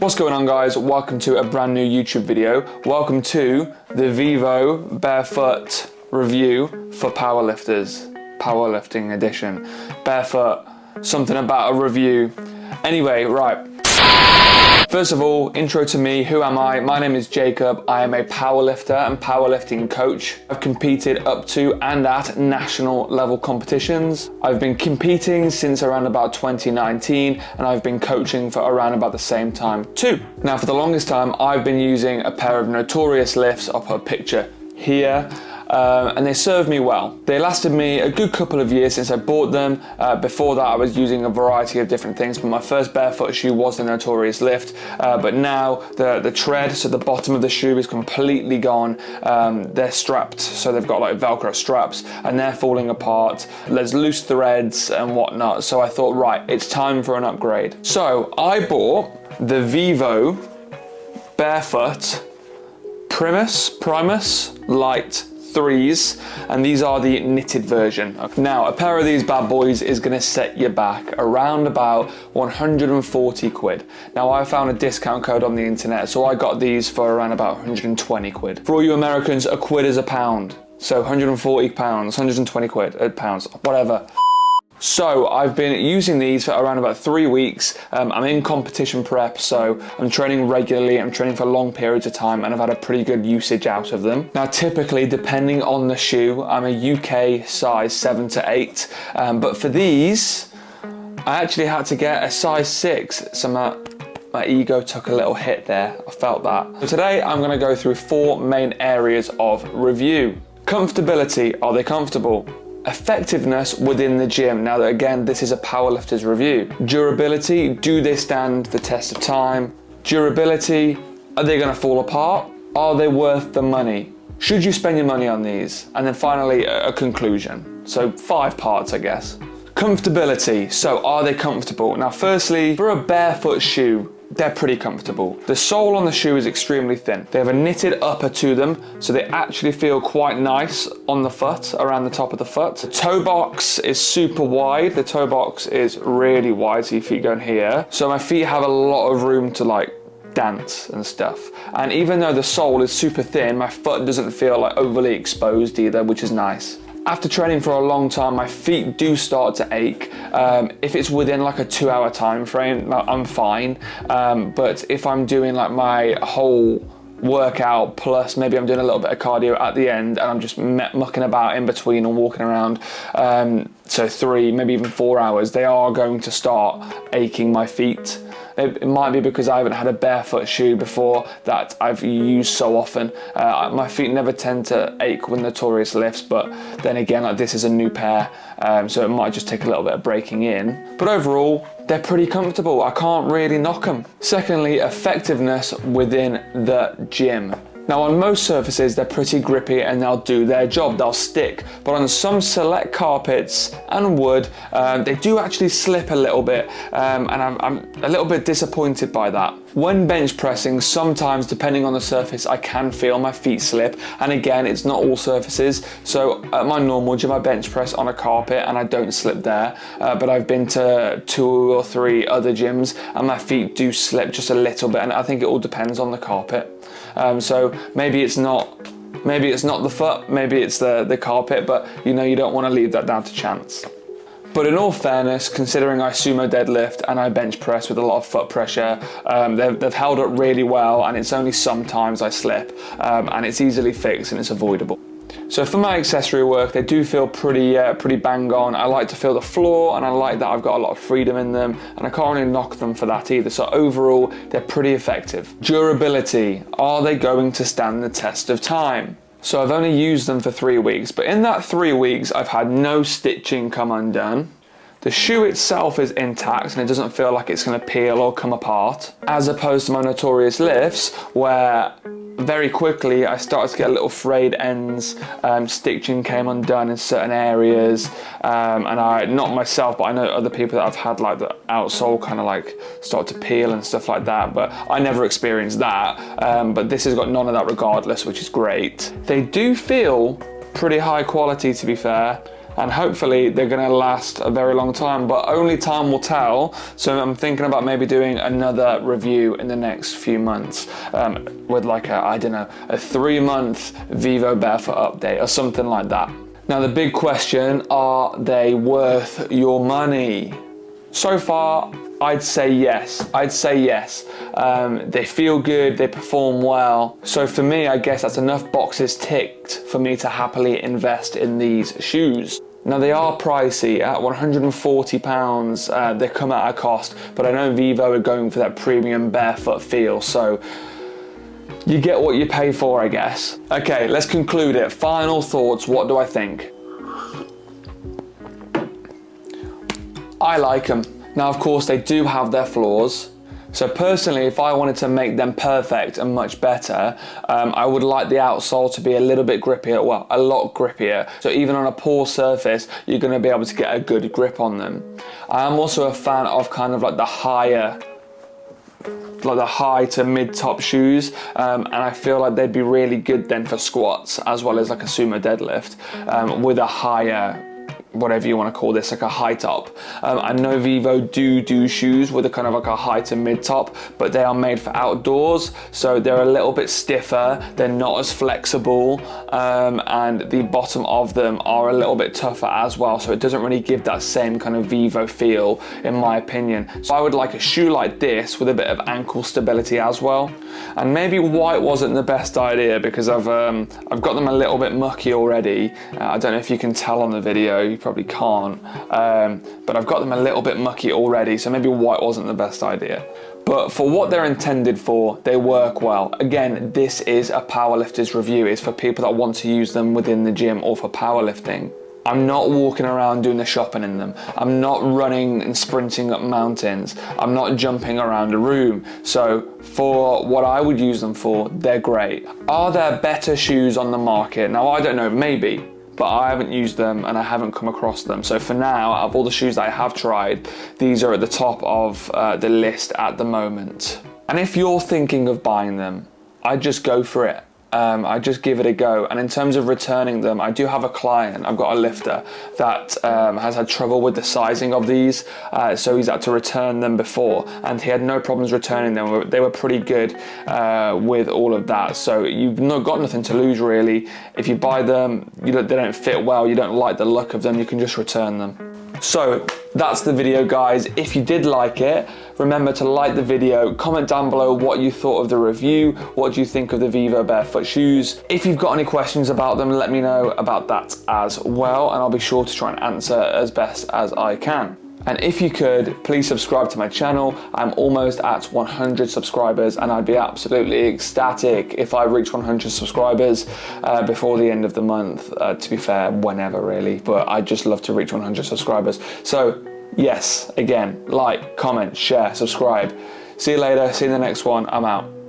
What's going on, guys? Welcome to a brand new YouTube video. Welcome to the Vivo Barefoot review for Powerlifters. Powerlifting edition. Barefoot, something about a review. Anyway, right. First of all, intro to me. Who am I? My name is Jacob. I am a powerlifter and powerlifting coach. I've competed up to and at national level competitions. I've been competing since around about 2019, and I've been coaching for around about the same time too. Now, for the longest time, I've been using a pair of Notorious lifts. I'll put a picture here. And they served me well. They lasted me a good couple of years since I bought them. Before that, I was using a variety of different things, but my first barefoot shoe was the Notorious lift. But now the tread, so the bottom of the shoe is completely gone. They're strapped, so they've got like Velcro straps, and they're falling apart. There's loose threads and whatnot. So I thought, right, it's time for an upgrade. So I bought the Vivo Barefoot Primus Lite 3s, and these are the knitted version. Now, a pair of these bad boys is going to set you back around about 140 quid. Now, I found a discount code on the internet, so I got these for around about 120 quid. For all you Americans, a quid is a pound. So 140 pounds, 120 quid, pounds, whatever. So I've been using these for around about 3 weeks. I'm in competition prep, so I'm training regularly. I'm training for long periods of time, and I've had a pretty good usage out of them. Now, typically, depending on the shoe, I'm a UK size 7 to 8, but for these, I actually had to get a size 6. So my ego took a little hit there. I felt that. So today, I'm gonna go through 4 main areas of review. Comfortability, are they comfortable? Effectiveness within the gym. Now, again, this is a powerlifter's review. Durability, do they stand the test of time? Durability, are they going to fall apart? Are they worth the money? Should you spend your money on these? And then finally, a conclusion. So 5 parts, I guess. Comfortability, so are they comfortable? Now, firstly, for a barefoot shoe, they're pretty comfortable. The sole on the shoe is extremely thin. They have a knitted upper to them, so they actually feel quite nice on the foot, around the top of the foot. The toe box is super wide. The toe box is really wide, so your feet go in here. So my feet have a lot of room to like dance and stuff. And even though the sole is super thin, my foot doesn't feel like overly exposed either, which is nice. After training for a long time, my feet do start to ache. If it's within like a 2-hour time frame, I'm fine. But if I'm doing like my whole workout plus maybe I'm doing a little bit of cardio at the end, and I'm just mucking about in between and walking around, so 3, maybe even 4 hours, they are going to start aching my feet. It might be because I haven't had a barefoot shoe before that I've used so often. My feet never tend to ache with Notorious lifts, but then again, like, this is a new pair, so it might just take a little bit of breaking in. But overall, they're pretty comfortable. I can't really knock them. Secondly, effectiveness within the gym. Now, on most surfaces, they're pretty grippy and they'll do their job, they'll stick. But on some select carpets and wood, they do actually slip a little bit, and I'm a little bit disappointed by that. When bench pressing, sometimes, depending on the surface, I can feel my feet slip. And again, it's not all surfaces. So at my normal gym, I bench press on a carpet and I don't slip there. But I've been to 2 or 3 other gyms and my feet do slip just a little bit. And I think it all depends on the carpet. So maybe it's not the foot, maybe it's the carpet, but you know, you don't want to leave that down to chance. But in all fairness, considering I sumo deadlift and I bench press with a lot of foot pressure, they've held up really well, and it's only sometimes I slip, and it's easily fixed and it's avoidable. So for my accessory work, they do feel pretty bang on. I like to feel the floor, and I like that I've got a lot of freedom in them, and I can't really knock them for that either. So overall, they're pretty effective. Durability, are they going to stand the test of time? So I've only used them for 3 weeks, but in that 3 weeks, I've had no stitching come undone. The shoe itself is intact and it doesn't feel like it's going to peel or come apart, as opposed to my Notorious lifts, where very quickly I started to get little frayed ends, stitching came undone in certain areas, and I, not myself, but I know other people that have had like the outsole kind of like start to peel and stuff like that, but I never experienced that, but this has got none of that regardless, which is great. They do feel pretty high quality, to be fair. and hopefully they're going to last a very long time, but only time will tell. So I'm thinking about maybe doing another review in the next few months with like a, I don't know, a 3-month Vivo Barefoot update or something like that. Now the big question, are they worth your money? So far, I'd say yes. They feel good, they perform well. So for me, I guess that's enough boxes ticked for me to happily invest in these shoes. Now they are pricey at £140. They come at a cost, but I know Vivo are going for that premium barefoot feel. So you get what you pay for, I guess. Okay, let's conclude it. Final thoughts, what do I think? I like them. Now, of course, they do have their flaws. So personally, if I wanted to make them perfect and much better, I would like the outsole to be a little bit grippier, well, a lot grippier. So even on a poor surface, you're gonna be able to get a good grip on them. I am also a fan of kind of like the high to mid-top shoes, and I feel like they'd be really good then for squats as well as like a sumo deadlift with a higher, whatever you want to call this, like a high top. I know Vivo do shoes with a kind of like a high to mid top, but they are made for outdoors, so they're a little bit stiffer, they're not as flexible, and the bottom of them are a little bit tougher as well, so it doesn't really give that same kind of Vivo feel, in my opinion. So I would like a shoe like this with a bit of ankle stability as well. And maybe white wasn't the best idea because I've got them a little bit mucky already. I don't know if you can tell on the video, you probably can't, but I've got them a little bit mucky already, so maybe white wasn't the best idea. But for what they're intended for, they work well. Again, this is a Powerlifter'S review. It's for people that want to use them within the gym or for powerlifting. I'm not walking around doing the shopping in them. I'm not running and sprinting up mountains. I'm not jumping around a room. So for what I would use them for, they're great. Are there better shoes on the market? Now, I don't know, maybe, but I haven't used them and I haven't come across them. So for now, out of all the shoes that I have tried, these are at the top of the list at the moment. And if you're thinking of buying them, I'd just go for it. I just give it a go. And in terms of returning them, I do have a client, I've got a lifter that has had trouble with the sizing of these, so he's had to return them before, and he had no problems returning them. They were pretty good with all of that, so you've got nothing to lose really. If you buy them, they don't fit well, you don't like the look of them, you can just return them. So that's the video, guys. If you did like it, remember to like the video, comment down below what you thought of the review, what do you think of the Vivo Barefoot shoes. If you've got any questions about them, let me know about that as well, and I'll be sure to try and answer as best as I can. And if you could, please subscribe to my channel. I'm almost at 100 subscribers, and I'd be absolutely ecstatic if I reach 100 subscribers before the end of the month. To be fair, whenever really, but I'd just love to reach 100 subscribers. So yes, again, like, comment, share, subscribe. See you later, see you in the next one, I'm out.